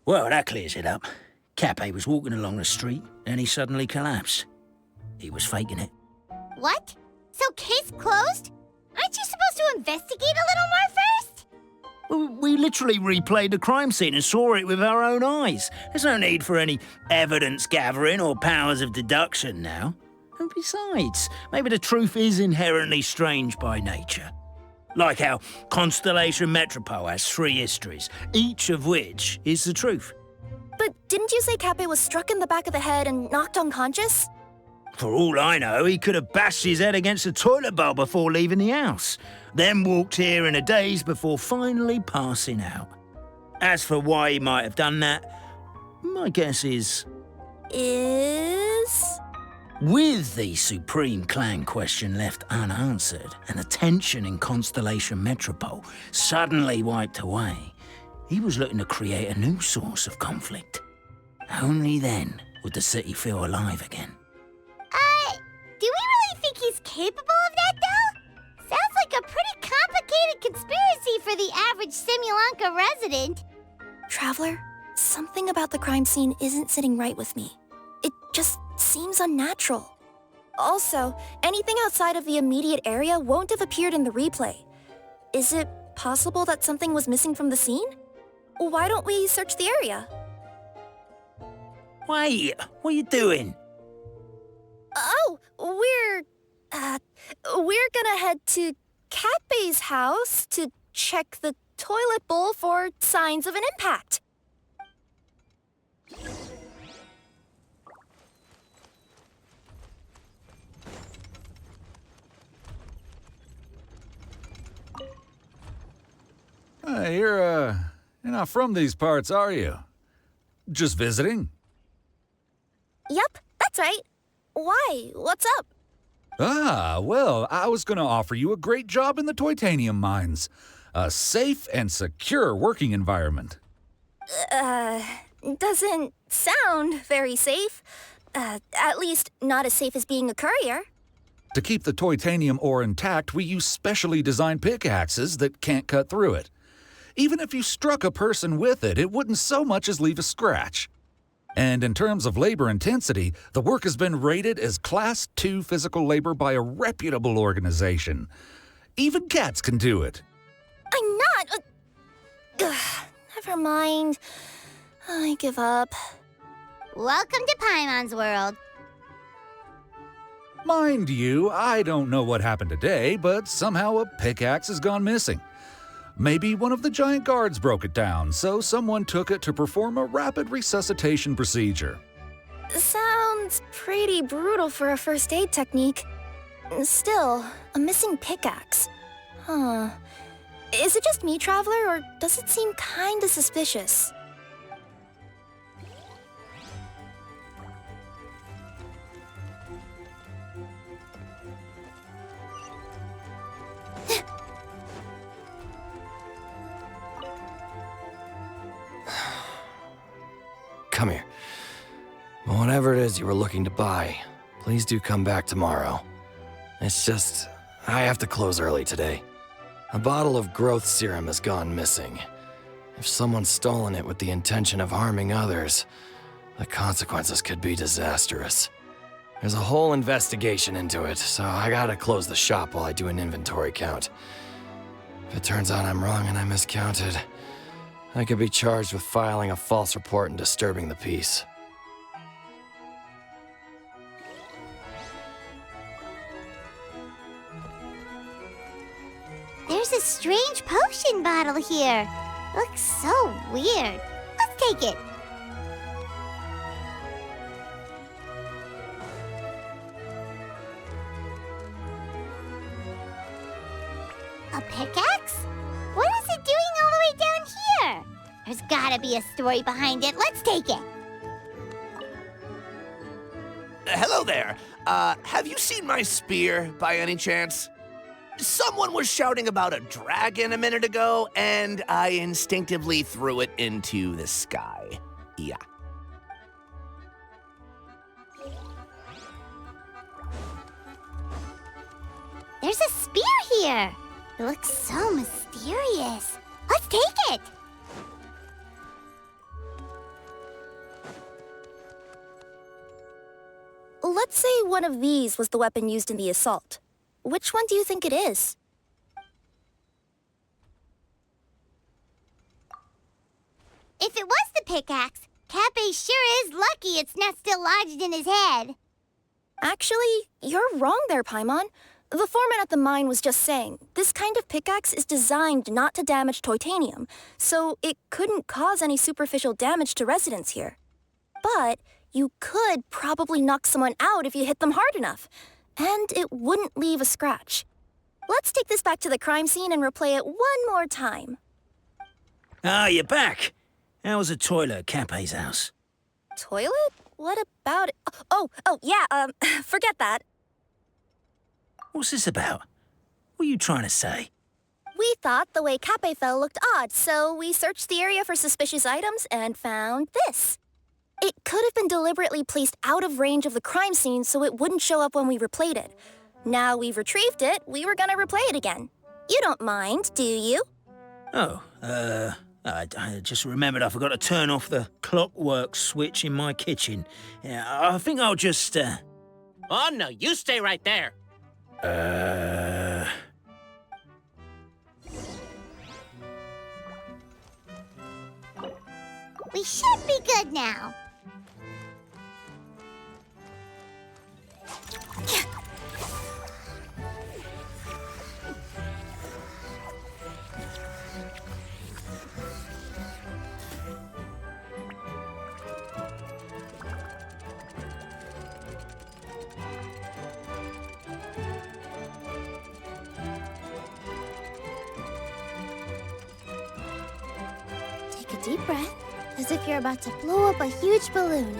S2: Well, that clears it up. Kappei was walking along the street, and he suddenly collapsed. He was faking it.
S3: What? So case closed? Aren't you supposed to investigate a little more first?
S2: Well, we literally replayed the crime scene and saw it with our own eyes. There's no need for any evidence gathering or powers of deduction now. And besides, maybe the truth is inherently strange by nature. Like how Constellation Metropole has 3 histories, each of which is the truth.
S1: But didn't you say Kappei was struck in the back of the head and knocked unconscious?
S2: For all I know, he could have bashed his head against a toilet bowl before leaving the house, then walked here in a daze before finally passing out. As for why he might have done that, my guess is... With the Supreme Clan question left unanswered and the tension in Constellation Metropole suddenly wiped away, he was looking to create a new source of conflict. Only then would the city feel alive again.
S3: Do we really think he's capable of that, though? Sounds like a pretty complicated conspiracy for the average Simulanka resident.
S1: Traveler, something about the crime scene isn't sitting right with me. It just seems unnatural. Also, anything outside of the immediate area won't have appeared in the replay. Is it possible that something was missing from the scene? Why don't we search the area?
S2: Wait, what are you doing?
S1: Oh, we're gonna head to Kappei's house to check the toilet bowl for signs of an impact.
S10: You're not from these parts, are you? Just visiting?
S1: Yep, that's right. Why? What's up?
S10: Well, I was gonna offer you a great job in the Titanium mines. A safe and secure working environment.
S1: Doesn't sound very safe. At least not as safe as being a courier.
S10: To keep the titanium ore intact, we use specially designed pickaxes that can't cut through it. Even if you struck a person with it, it wouldn't so much as leave a scratch. And in terms of labor intensity, the work has been rated as Class 2 physical labor by a reputable organization. Even cats can do it.
S1: I'm not. Never mind. I give up.
S3: Welcome to Paimon's world.
S10: Mind you, I don't know what happened today, but somehow a pickaxe has gone missing. Maybe one of the giant guards broke it down, so someone took it to perform a rapid resuscitation procedure.
S1: Sounds pretty brutal for a first aid technique. Still, a missing pickaxe. Huh. Is it just me, Traveler, or does it seem kinda suspicious?
S11: Come here. Whatever it is you were looking to buy, please do come back tomorrow. It's just, I have to close early today. A bottle of growth serum has gone missing. If someone's stolen it with the intention of harming others, the consequences could be disastrous. There's a whole investigation into it, so I gotta close the shop while I do an inventory count. If it turns out I'm wrong and I miscounted, I could be charged with filing a false report and disturbing the peace.
S3: There's a strange potion bottle here. Looks so weird. Let's take it. A pickaxe? What is it doing all the way down here? There's gotta be a story behind it. Let's take it.
S12: Hello there. Have you seen my spear by any chance? Someone was shouting about a dragon a minute ago, and I instinctively threw it into the sky. Yeah.
S3: There's a spear here. It looks so mysterious. Let's take it.
S1: Let's say one of these was the weapon used in the assault. Which one do you think it is?
S3: If it was the pickaxe, Cappe sure is lucky it's not still lodged in his head.
S1: Actually, you're wrong there, Paimon. The foreman at the mine was just saying, this kind of pickaxe is designed not to damage titanium, so it couldn't cause any superficial damage to residents here. But you could probably knock someone out if you hit them hard enough, and it wouldn't leave a scratch. Let's take this back to the crime scene and replay it one more time.
S2: Ah, you're back. How was the toilet at Cappe's house?
S1: Toilet? What about it? Oh, yeah, forget that.
S2: What's this about? What are you trying to say?
S1: We thought the way Cappe fell looked odd, so we searched the area for suspicious items and found this. It could have been deliberately placed out of range of the crime scene so it wouldn't show up when we replayed it. Now we've retrieved it, we were gonna replay it again. You don't mind, do you?
S2: Oh, I just remembered I forgot to turn off the clockwork switch in my kitchen. Yeah, I think I'll just,
S5: Oh, no, you stay right there.
S3: We should be good now. Take a deep breath, as if you're about to blow up a huge balloon.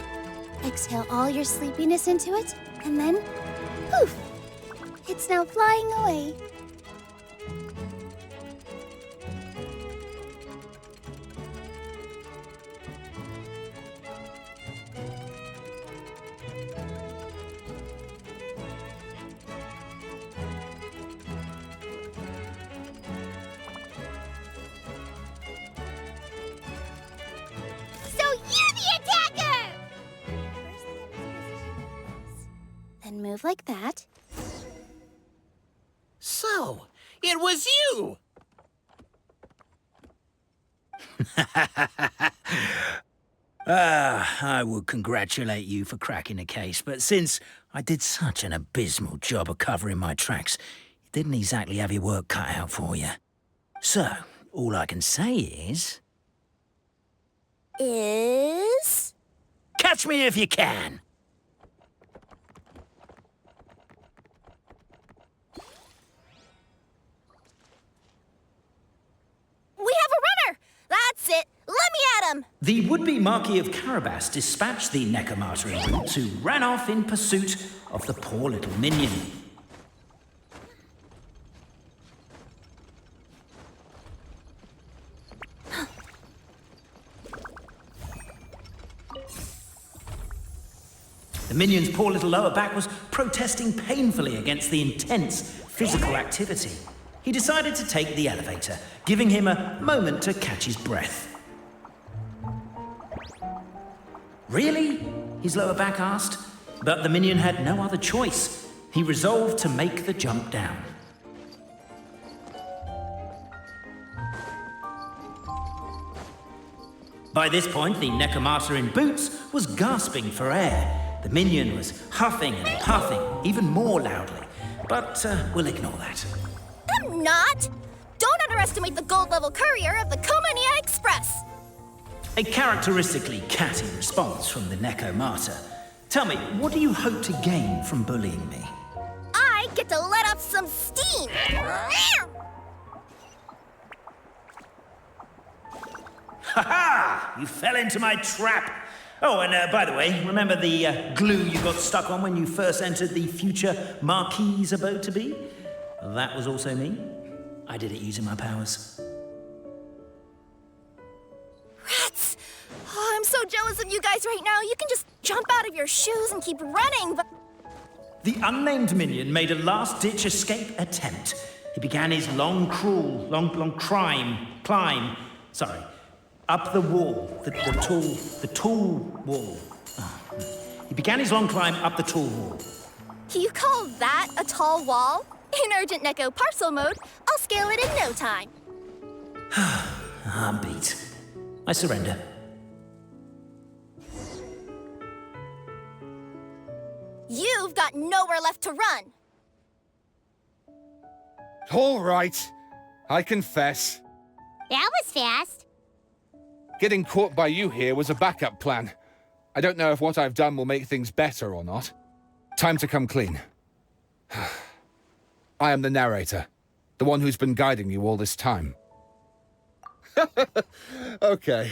S3: Exhale all your sleepiness into it, and then, poof! It's now flying away.
S1: Then move like that.
S5: So, it was you!
S2: I would congratulate you for cracking the case, but since I did such an abysmal job of covering my tracks, it didn't exactly have your work cut out for you. So, all I can say is... Catch me if you can!
S1: We have a runner! That's it! Let me at him!
S2: The would-be Marquis of Carabas dispatched the Necromata in boots, who ran off in pursuit of the poor little minion. The minion's poor little lower back was protesting painfully against the intense physical activity. He decided to take the elevator, giving him a moment to catch his breath. Really? His lower back asked. But the minion had no other choice. He resolved to make the jump down. By this point, the Necromata in boots was gasping for air. The minion was huffing and puffing, even more loudly. But we'll ignore that.
S1: I'm not! Don't underestimate the gold-level courier of the Comania Express!
S2: A characteristically catty response from the Necromata. Tell me, what do you hope to gain from bullying me?
S1: I get to let off some steam!
S2: Ha-ha! You fell into my trap! Oh, and by the way, remember the glue you got stuck on when you first entered the future Marquis' abode-to-be? That was also me. I did it using my powers.
S1: Rats! Oh, I'm so jealous of you guys right now. You can just jump out of your shoes and keep running, but...
S2: The unnamed minion made a last-ditch escape attempt. He began his long climb, up the wall, the tall wall. Oh. He began his long climb up the tall wall.
S1: You call that a tall wall? In urgent Neko parcel mode, I'll scale it in no time.
S2: I'm beat. I surrender.
S1: You've got nowhere left to run.
S7: All right. I confess.
S3: That was fast.
S7: Getting caught by you here was a backup plan. I don't know if what I've done will make things better or not. Time to come clean. I am the narrator, the one who's been guiding you all this time. Okay,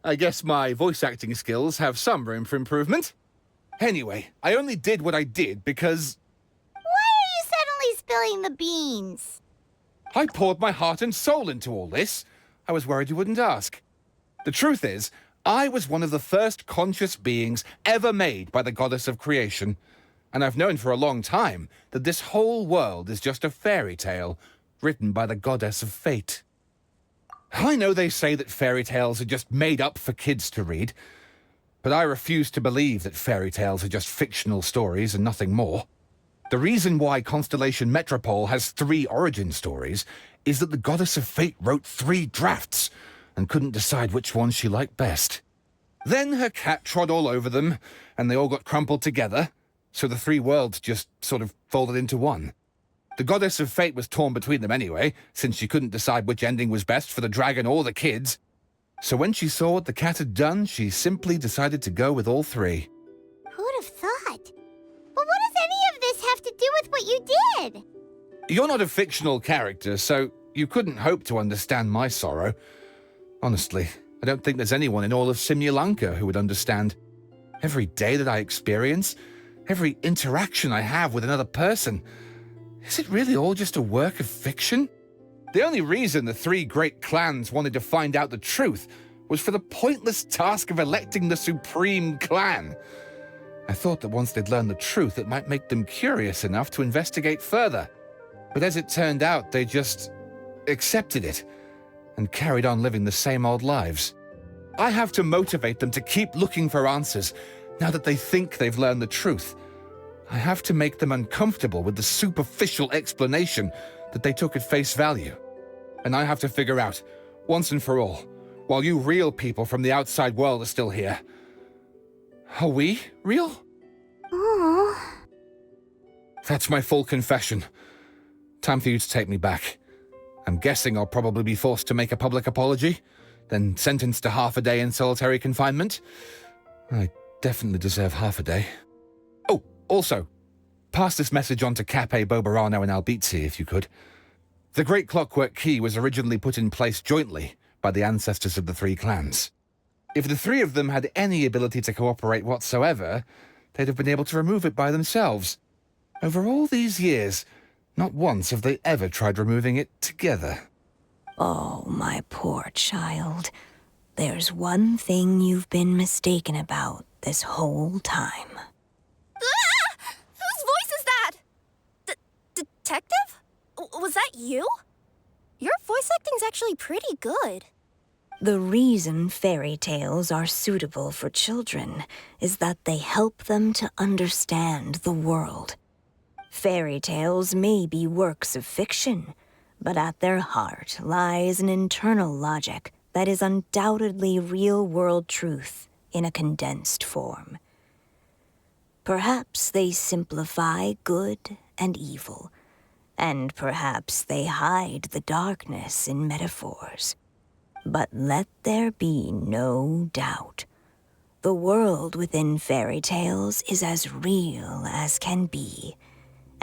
S7: I guess my voice acting skills have some room for improvement. Anyway, I only did what I did because...
S3: Why are you suddenly spilling the beans?
S7: I poured my heart and soul into all this. I was worried you wouldn't ask. The truth is, I was one of the first conscious beings ever made by the goddess of creation. And I've known for a long time that this whole world is just a fairy tale written by the goddess of fate. I know they say that fairy tales are just made up for kids to read, but I refuse to believe that fairy tales are just fictional stories and nothing more. The reason why Constellation Metropole has 3 origin stories is that the goddess of fate wrote 3 drafts and couldn't decide which one she liked best. Then her cat trod all over them, and they all got crumpled together, so the 3 worlds just sort of folded into one. The goddess of fate was torn between them anyway, since she couldn't decide which ending was best for the dragon or the kids. So when she saw what the cat had done, she simply decided to go with all 3.
S3: Who'd have thought? But what does any of this have to do with what you did?
S7: You're not a fictional character, so you couldn't hope to understand my sorrow. Honestly, I don't think there's anyone in all of Simulanka who would understand. Every day that I experience, every interaction I have with another person, is it really all just a work of fiction? The only reason the 3 great clans wanted to find out the truth was for the pointless task of electing the supreme clan. I thought that once they'd learned the truth, it might make them curious enough to investigate further. But as it turned out, they just accepted it and carried on living the same old lives. I have to motivate them to keep looking for answers now that they think they've learned the truth. I have to make them uncomfortable with the superficial explanation that they took at face value. And I have to figure out, once and for all, while you real people from the outside world are still here, are we real?
S3: Oh.
S7: That's my full confession. Time for you to take me back. I'm guessing I'll probably be forced to make a public apology, then sentenced to half a day in solitary confinement. I definitely deserve half a day. Oh, also, pass this message on to Cape, Bobarano, and Albizzi, if you could. The Great Clockwork Key was originally put in place jointly by the ancestors of the three clans. If the three of them had any ability to cooperate whatsoever, they'd have been able to remove it by themselves. Over all these years, not once have they ever tried removing it together.
S13: Oh, my poor child. There's one thing you've been mistaken about this whole time.
S1: Ah! Whose voice is that? Detective? Was that you? Your voice acting's actually pretty good.
S13: The reason fairy tales are suitable for children is that they help them to understand the world. Fairy tales may be works of fiction, but at their heart lies an internal logic that is undoubtedly real-world truth in a condensed form. Perhaps they simplify good and evil, and perhaps they hide the darkness in metaphors. But let there be no doubt. The world within fairy tales is as real as can be.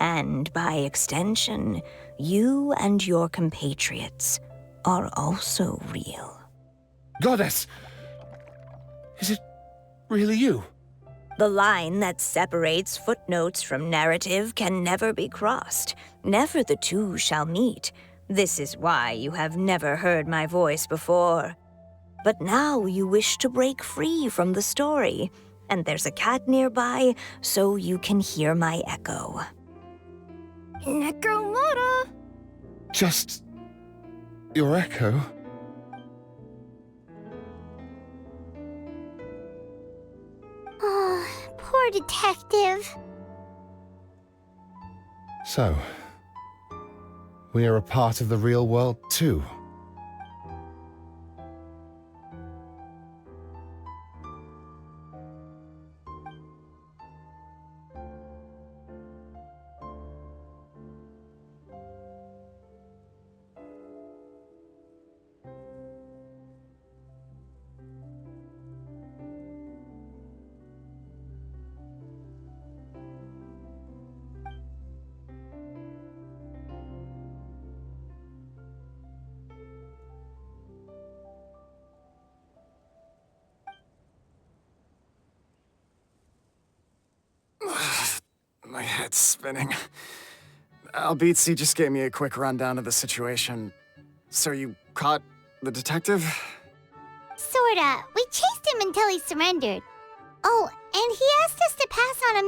S13: And by extension, you and your compatriots are also real.
S7: Goddess! Is it really you?
S13: The line that separates footnotes from narrative can never be crossed. Never the two shall meet. This is why you have never heard my voice before. But now you wish to break free from the story, and there's a cat nearby, so you can hear my echo.
S1: Necromora!
S7: Just your echo?
S3: Oh, poor detective.
S7: So, we are a part of the real world too.
S6: My head's spinning. Albizzi just gave me a quick rundown of the situation. So you caught the detective?
S3: Sorta. We chased him until he surrendered. Oh, and he asked us to pass on a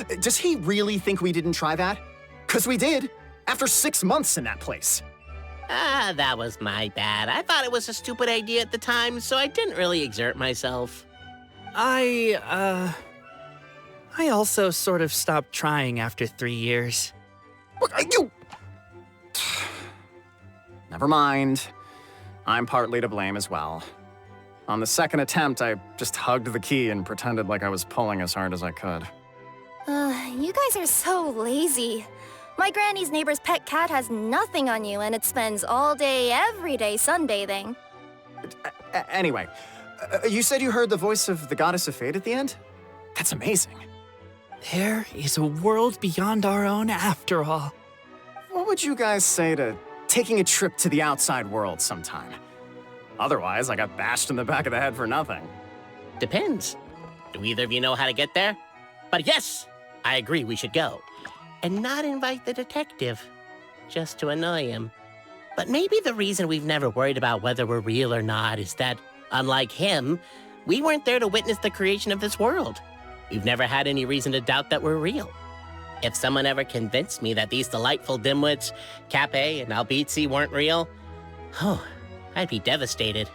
S3: message.
S6: Does he really think we didn't try that? 'Cause we did, after 6 months in that place.
S5: Ah, that was my bad. I thought it was a stupid idea at the time, so I didn't really exert myself.
S4: I also sort of stopped trying after 3 years.
S6: You... Never mind. I'm partly to blame as well. On the second attempt, I just hugged the key and pretended like I was pulling as hard as I could.
S1: You guys are so lazy. My granny's neighbor's pet cat has nothing on you, and it spends all day, every day sunbathing.
S6: Anyway, you said you heard the voice of the Goddess of Fate at the end? That's amazing.
S4: There is a world beyond our own after all.
S6: What would you guys say to taking a trip to the outside world sometime? Otherwise, I got bashed in the back of the head for nothing.
S5: Depends. Do either of you know how to get there? But yes, I agree we should go. And not invite the detective, just to annoy him. But maybe the reason we've never worried about whether we're real or not is that, unlike him, we weren't there to witness the creation of this world. We've never had any reason to doubt that we're real. If someone ever convinced me that these delightful dimwits, Cape and Albizzi, weren't real, I'd be devastated.